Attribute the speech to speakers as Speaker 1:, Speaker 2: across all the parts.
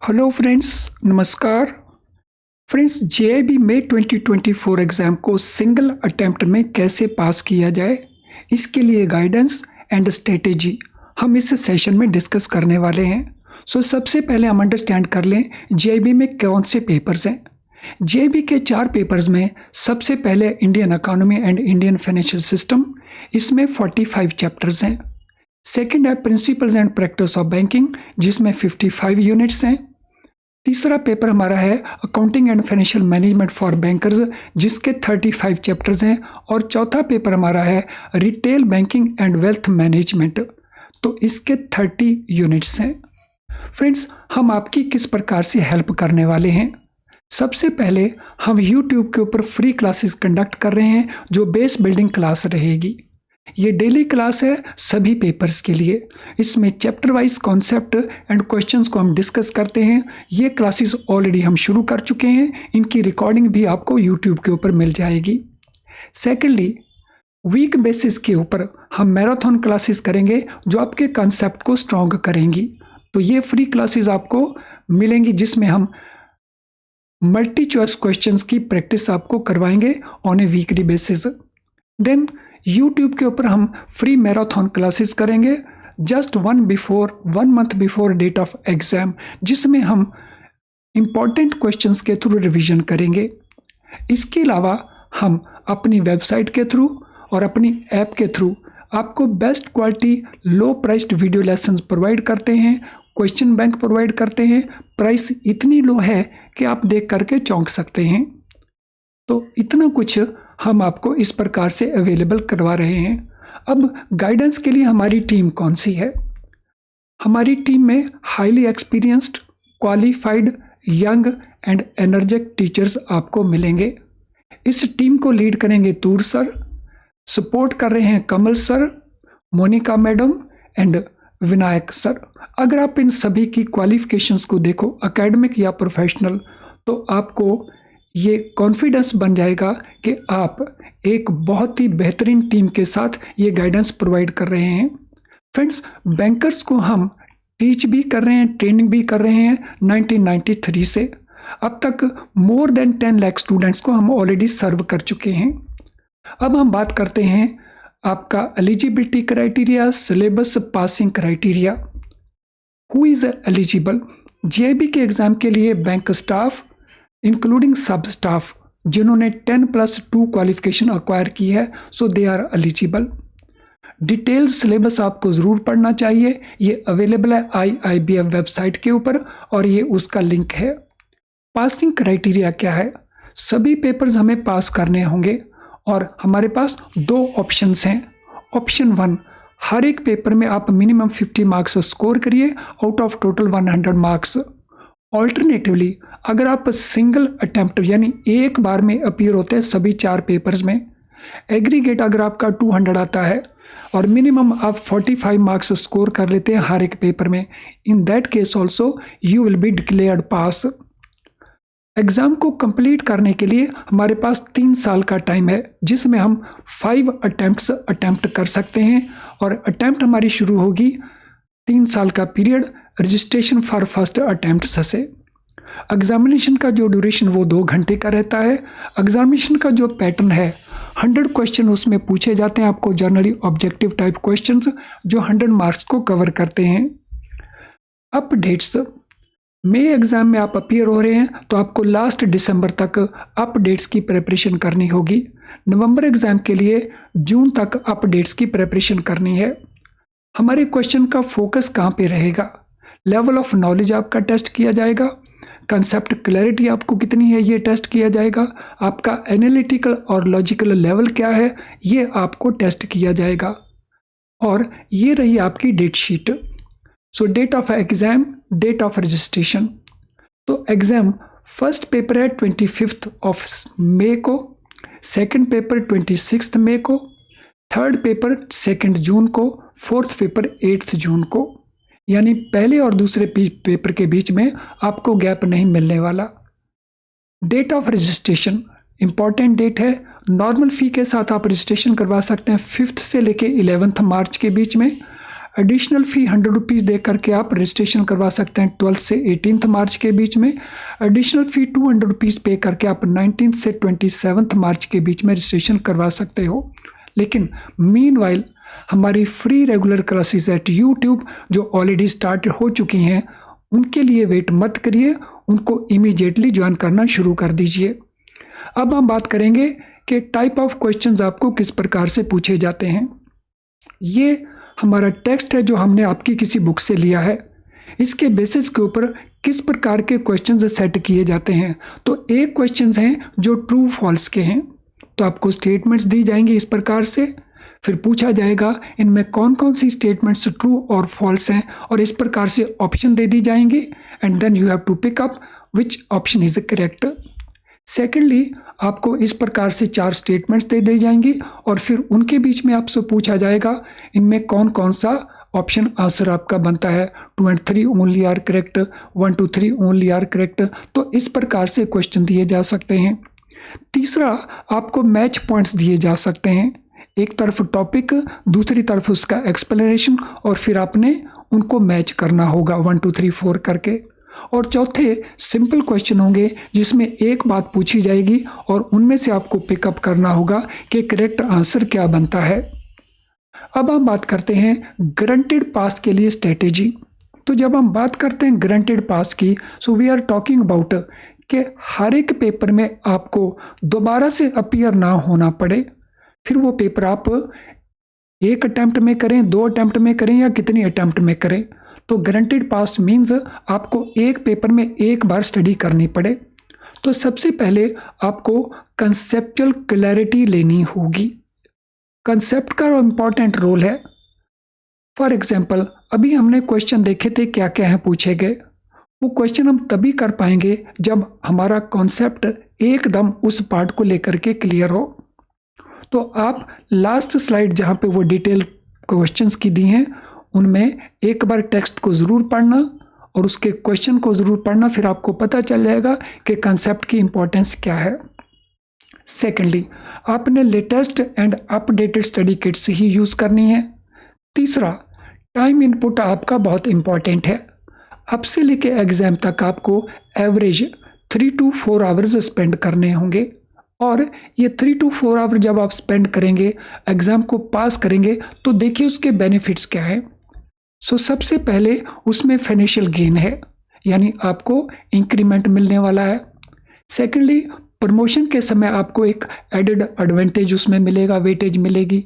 Speaker 1: Hello friends, नमस्कार। Friends, जेईबी में 2024 exam को सिंगल अटेम्प्ट में कैसे पास किया जाए, इसके लिए गाइडेंस एंड स्ट्रेटेजी हम इस सेशन में डिस्कस करने वाले हैं। सबसे पहले हम अंडरस्टैंड कर लें जेईबी में कौन से पेपर्स हैं। जेईबी के 4 पेपर्स में सबसे पहले Indian economy and Indian financial system, इसमें 45 चैप्टर्स हैं। सेकंड है principles and practice of banking, जिसमें 55 यूनिट्स हैं। तीसरा पेपर हमारा है accounting and financial management for bankers, जिसके 35 चैप्टर्स हैं। और चौथा पेपर हमारा है retail banking and wealth management, तो इसके 30 यूनिट्स हैं। फ्रेंड्स, हम आपकी किस प्रकार से हेल्प करने वाले हैं। सबसे पहले हम YouTube के ऊपर फ्री क्लासेस कंडक्ट कर रहे हैं, जो बेस बिल्डिंग क्लास रहेगी। ये डेली क्लास है सभी पेपर्स के लिए। इसमें chapter wise concept and questions को हम डिस्कस करते हैं। ये क्लासेस ऑलरेडी हम शुरू कर चुके हैं, इनकी रिकॉर्डिंग भी आपको यूट्यूब के ऊपर मिल जाएगी। सेकेंडली, वीक बेसिस के ऊपर हम मैराथन क्लासेस करेंगे, जो आपके कॉन्सेप्ट को स्ट्रॉन्ग करेंगी। तो ये फ्री क्लासेस आपको मिलेंगी, जिसमें हम मल्टी चॉइस क्वेश्चंस की प्रैक्टिस आपको करवाएंगे on a weekly basis. Then YouTube के ऊपर हम फ्री मैराथन क्लासेस करेंगे just 1 month before date of exam, जिसमें हम इम्पॉर्टेंट क्वेश्चंस के थ्रू रिवीजन करेंगे। इसके अलावा हम अपनी वेबसाइट के थ्रू और अपनी ऐप के थ्रू आपको बेस्ट क्वालिटी लो प्राइस्ड वीडियो लेसन्स प्रोवाइड करते हैं, क्वेश्चन बैंक प्रोवाइड करते हैं। प्राइस इतनी लो है कि आप देख करके चौंक सकते हैं। तो इतना कुछ हम आपको इस प्रकार से अवेलेबल करवा रहे हैं। अब गाइडेंस के लिए हमारी टीम कौन सी है। हमारी टीम में highly experienced, qualified, young and energetic teachers आपको मिलेंगे। इस टीम को लीड करेंगे तूर सर, सपोर्ट कर रहे हैं Kamal sir, Monica madam and Vinayak sir. अगर आप इन सभी की क्वालिफिकेशंस को देखो, एकेडमिक या प्रोफेशनल, तो आपको ये कॉन्फिडेंस बन जाएगा कि आप एक बहुत ही बेहतरीन टीम के साथ ये गाइडेंस प्रोवाइड कर रहे हैं। फ्रेंड्स, बैंकर्स को हम टीच भी कर रहे हैं, ट्रेनिंग भी कर रहे हैं 1993 से। अब तक मोर देन 10 लाख स्टूडेंट्स को हम ऑलरेडी सर्व कर चुके हैं। अब हम बात करते हैं आपका eligibility criteria, syllabus, passing criteria. Who is eligible? जेईबी के एग्ज़ाम के लिए bank staff including sub staff जिन्होंने 10+2 क्वालिफिकेशन अक्वायर की है, so they are eligible. Detailed syllabus आपको ज़रूर पढ़ना चाहिए। ये अवेलेबल है IIBF वेबसाइट के ऊपर और ये उसका लिंक है। पासिंग क्राइटेरिया क्या है? सभी पेपर्स हमें पास करने होंगे और हमारे पास 2 ऑप्शंस हैं। ऑप्शन 1, हर एक पेपर में आप मिनिमम 50 मार्क्स स्कोर करिए out of total 100 marks. Alternatively, अगर आप सिंगल अटेम्प्ट यानी एक बार में अपीयर होते हैं सभी 4 पेपर्स में, एग्रीगेट अगर आपका 200 आता है और मिनिमम आप 45 मार्क्स स्कोर कर लेते हैं हर एक पेपर में, in that case also you will be declared pass. Exam को कंप्लीट करने के लिए हमारे पास 3 साल का टाइम है, जिसमें हम 5 अटेम्प्ट कर सकते हैं। और अटेम्प्ट हमारी शुरू होगी 3 साल का period registration for first attempt से। एग्जामिनेशन का जो ड्यूरेशन वो 2 घंटे का रहता है। एग्जामिनेशन का जो पैटर्न है, 100 क्वेश्चन उसमें पूछे जाते हैं आपको, जनरली ऑब्जेक्टिव टाइप क्वेश्चंस जो 100 मार्क्स को कवर करते हैं। अपडेट्स, मई एग्ज़ाम में आप अपीयर हो रहे हैं तो आपको लास्ट दिसंबर तक अपडेट्स की प्रिपरेशन करनी होगी। नवंबर एग्ज़ाम के लिए जून तक अपडेट्स की प्रिपरेशन करनी है। हमारे क्वेश्चन का फोकस कहाँ पे रहेगा? लेवल ऑफ नॉलेज आपका टेस्ट किया जाएगा, कंसेप्ट क्लैरिटी आपको कितनी है ये टेस्ट किया जाएगा, आपका एनालिटिकल और लॉजिकल लेवल क्या है ये आपको टेस्ट किया जाएगा। और ये रही आपकी date sheet. So date of exam, date of registration. तो एग्ज़ाम फर्स्ट पेपर है 25 मई को, सेकंड पेपर 26 मई को, थर्ड पेपर 2 जून को, फोर्थ पेपर 8 जून को। यानी पहले और दूसरे पेपर के बीच में आपको गैप नहीं मिलने वाला। Date of registration important date है। नॉर्मल फ़ी के साथ आप रजिस्ट्रेशन करवा सकते हैं 5th से लेके 11th मार्च के बीच में। एडिशनल फ़ी 100 रुपीज़ दे करके आप रजिस्ट्रेशन करवा सकते हैं 12 से 18 मार्च के बीच में। एडिशनल फ़ी 200 रुपीज़ पे करके आप 19 से 27 मार्च के बीच में रजिस्ट्रेशन करवा सकते हो। लेकिन मीनवाइल हमारी free regular classes at YouTube जो ऑलरेडी स्टार्ट हो चुकी हैं, उनके लिए वेट मत करिए, उनको इमीडिएटली ज्वाइन करना शुरू कर दीजिए। अब हम बात करेंगे कि टाइप ऑफ क्वेश्चंस आपको किस प्रकार से पूछे जाते हैं। ये हमारा टेक्स्ट है जो हमने आपकी किसी बुक से लिया है। इसके बेसिस के ऊपर किस प्रकार के क्वेश्चंस सेट किए जाते हैं। तो एक क्वेश्चंस हैं जो ट्रू फॉल्स के हैं, तो आपको स्टेटमेंट्स दी जाएंगी इस प्रकार से, फिर पूछा जाएगा इनमें कौन कौन सी स्टेटमेंट्स ट्रू और फॉल्स हैं, और इस प्रकार से ऑप्शन दे दी जाएंगे and then you have to pick up which option is correct. Secondly, आपको इस प्रकार से 4 स्टेटमेंट्स दे दी जाएंगी और फिर उनके बीच में आपसे पूछा जाएगा इनमें कौन कौन सा ऑप्शन आंसर आपका बनता है। 2 and 3 only are correct, 1 to 3 only are correct. तो इस प्रकार से क्वेश्चन दिए जा सकते हैं। तीसरा, आपको मैच पॉइंट्स दिए जा सकते हैं, एक तरफ टॉपिक, दूसरी तरफ उसका एक्सप्लेनेशन, और फिर आपने उनको मैच करना होगा 1 2 3 4 करके। और चौथे सिंपल क्वेश्चन होंगे जिसमें एक बात पूछी जाएगी और उनमें से आपको पिकअप करना होगा कि करेक्ट आंसर क्या बनता है। अब हम बात करते हैं गारंटेड पास के लिए स्ट्रेटेजी। तो जब हम बात करते हैं गारंटेड पास की, so we are talking about कि हर एक पेपर में आपको दोबारा से अपीयर ना होना पड़े, फिर वो पेपर आप 1 अटेम्प्ट में करें, 2 अटेम्प्ट में करें या कितनी अटेम्प्ट में करें। तो गारंटेड पास मीन्स आपको एक पेपर में एक बार स्टडी करनी पड़े। तो सबसे पहले आपको कंसेप्चुअल क्लैरिटी लेनी होगी। कंसेप्ट का इम्पॉर्टेंट रोल है। फॉर एग्जाम्पल, अभी हमने क्वेश्चन देखे थे क्या क्या है पूछे गए। वो क्वेश्चन हम तभी कर पाएंगे जब हमारा कॉन्सेप्ट एकदम उस पार्ट को लेकर के क्लियर हो। तो आप लास्ट स्लाइड जहाँ पे वो डिटेल क्वेश्चंस की दी हैं, उनमें एक बार टेक्स्ट को ज़रूर पढ़ना और उसके क्वेश्चन को ज़रूर पढ़ना, फिर आपको पता चल जाएगा कि कंसेप्ट की इम्पोर्टेंस क्या है। सेकेंडली, आपने latest and updated study kits ही यूज़ करनी है। तीसरा, टाइम इनपुट आपका बहुत इम्पॉर्टेंट है। अब से लेके एग्ज़ाम तक आपको एवरेज 3 to 4 आवर्स स्पेंड करने होंगे, और ये 3 to 4 आवर जब आप स्पेंड करेंगे, एग्ज़ाम को पास करेंगे, तो देखिए उसके बेनिफिट्स क्या हैं। सो सबसे पहले उसमें फाइनेंशियल गेन है, यानी आपको इंक्रीमेंट मिलने वाला है। सेकेंडली, प्रमोशन के समय आपको एक एडेड एडवांटेज उसमें मिलेगा, वेटेज मिलेगी।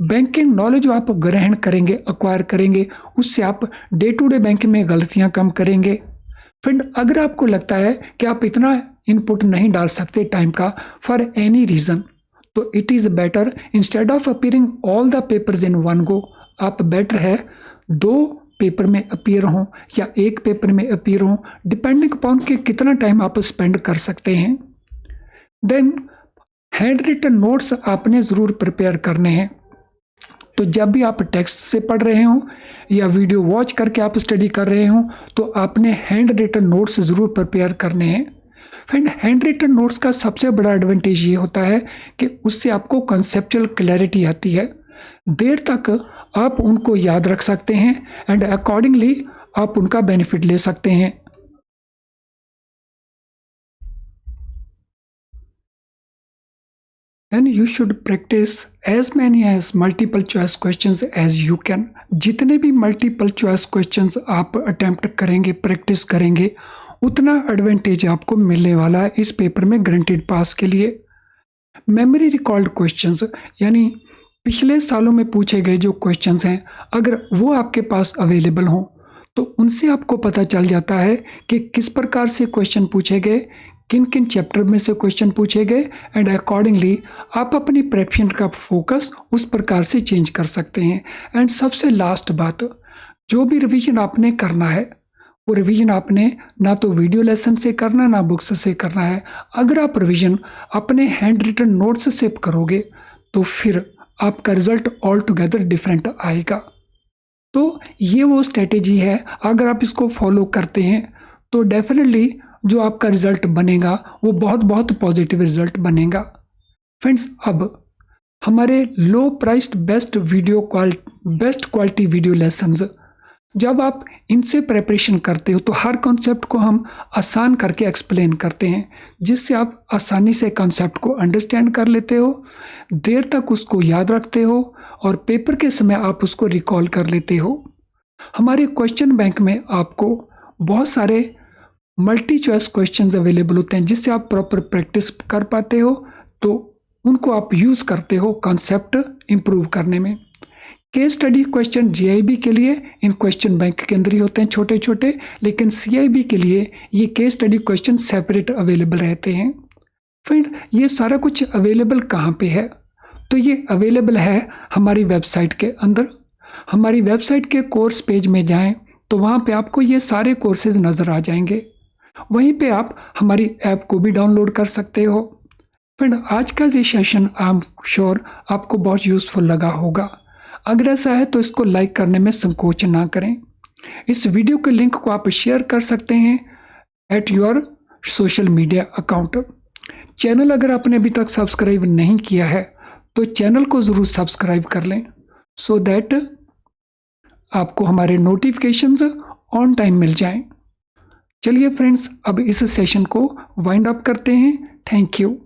Speaker 1: बैंकिंग नॉलेज जो आप ग्रहण करेंगे, एक्वायर करेंगे, उससे आप डे टू डे बैंकिंग में गलतियां कम करेंगे। फिर अगर आपको लगता है कि आप इतना इनपुट नहीं डाल सकते टाइम का फॉर एनी रीज़न, तो it is better instead of appearing all the papers in one go, आप बेटर है 2 पेपर में अपीयर हों या 1 पेपर में अपीयर हों, डिपेंडिंग अपॉन कि कितना टाइम आप स्पेंड कर सकते हैं। देन हैंड रिटन नोट्स आपने ज़रूर प्रिपेयर करने हैं। तो जब भी आप टेक्स्ट से पढ़ रहे हों या वीडियो वॉच करके आप स्टडी कर रहे हों, तो आपने हैंड रिटन नोट्स ज़रूर प्रिपेयर करने हैं। फिर हैंड रिटन नोट्स का सबसे बड़ा एडवांटेज ये होता है कि उससे आपको कंसेप्चुअल क्लैरिटी आती है, देर तक आप उनको याद रख सकते हैं एंड अकॉर्डिंगली आप उनका बेनिफिट ले सकते हैं। Then you should practice as many as multiple choice questions as you can. जितने भी मल्टीपल चॉइस क्वेश्चंस आप अटेम्प्ट करेंगे, प्रैक्टिस करेंगे, उतना एडवांटेज आपको मिलने वाला है इस पेपर में गारंटेड पास के लिए। मेमोरी रिकॉल्ड क्वेश्चंस, यानी पिछले सालों में पूछे गए जो क्वेश्चंस हैं, अगर वो आपके पास अवेलेबल हों तो उनसे आपको पता चल जाता है कि किस प्रकार से क्वेश्चन पूछे गए, किन किन चैप्टर में से क्वेश्चन पूछे गए, एंड अकॉर्डिंगली आप अपनी प्रेपरेशन का फोकस उस प्रकार से चेंज कर सकते हैं। एंड सबसे लास्ट बात, जो भी रिवीजन आपने करना है वो रिवीजन आपने ना तो वीडियो लेसन से करना ना बुक्स से करना है। अगर आप रिवीजन अपने हैंड रिटन नोट्स से करोगे तो फिर आपका रिजल्ट ऑल टुगेदर डिफरेंट आएगा। तो ये वो स्ट्रेटेजी है, अगर आप इसको फॉलो करते हैं तो डेफिनेटली जो आपका रिजल्ट बनेगा वो बहुत बहुत पॉजिटिव रिजल्ट बनेगा। फ्रेंड्स, अब हमारे low priced best quality video lessons, जब आप इनसे प्रिपरेशन करते हो तो हर कॉन्सेप्ट को हम आसान करके एक्सप्लेन करते हैं, जिससे आप आसानी से कॉन्सेप्ट को अंडरस्टैंड कर लेते हो, देर तक उसको याद रखते हो और पेपर के समय आप उसको रिकॉल कर लेते हो। हमारे क्वेश्चन बैंक में आपको बहुत सारे मल्टी चॉइस क्वेश्चंस अवेलेबल होते हैं, जिससे आप प्रॉपर प्रैक्टिस कर पाते हो, तो उनको आप यूज़ करते हो कॉन्सेप्ट इम्प्रूव करने में। केस स्टडी क्वेश्चन जीआईबी के लिए इन क्वेश्चन बैंक के अंदर ही होते हैं छोटे छोटे, लेकिन सीआईबी के लिए ये case study question separate available रहते हैं। फिर ये सारा कुछ अवेलेबल कहाँ पे है? तो ये अवेलेबल है हमारी वेबसाइट के अंदर। हमारी वेबसाइट के कोर्स पेज में जाएं तो वहाँ पे आपको ये सारे कोर्सेज नज़र आ जाएंगे। वहीं पे आप हमारी ऐप को भी डाउनलोड कर सकते हो। फ्रेंड, आज का ये सेशन आई एम श्योर आपको बहुत यूज़फुल लगा होगा। अगर ऐसा है तो इसको लाइक करने में संकोच ना करें। इस वीडियो के लिंक को आप शेयर कर सकते हैं at your social media account. Channel अगर आपने अभी तक सब्सक्राइब नहीं किया है तो चैनल को ज़रूर सब्सक्राइब कर लें, सो दैट आपको हमारे नोटिफिकेशंस ऑन टाइम मिल जाएं। चलिए फ्रेंड्स, अब इस सेशन को वाइंड अप करते हैं। Thank you.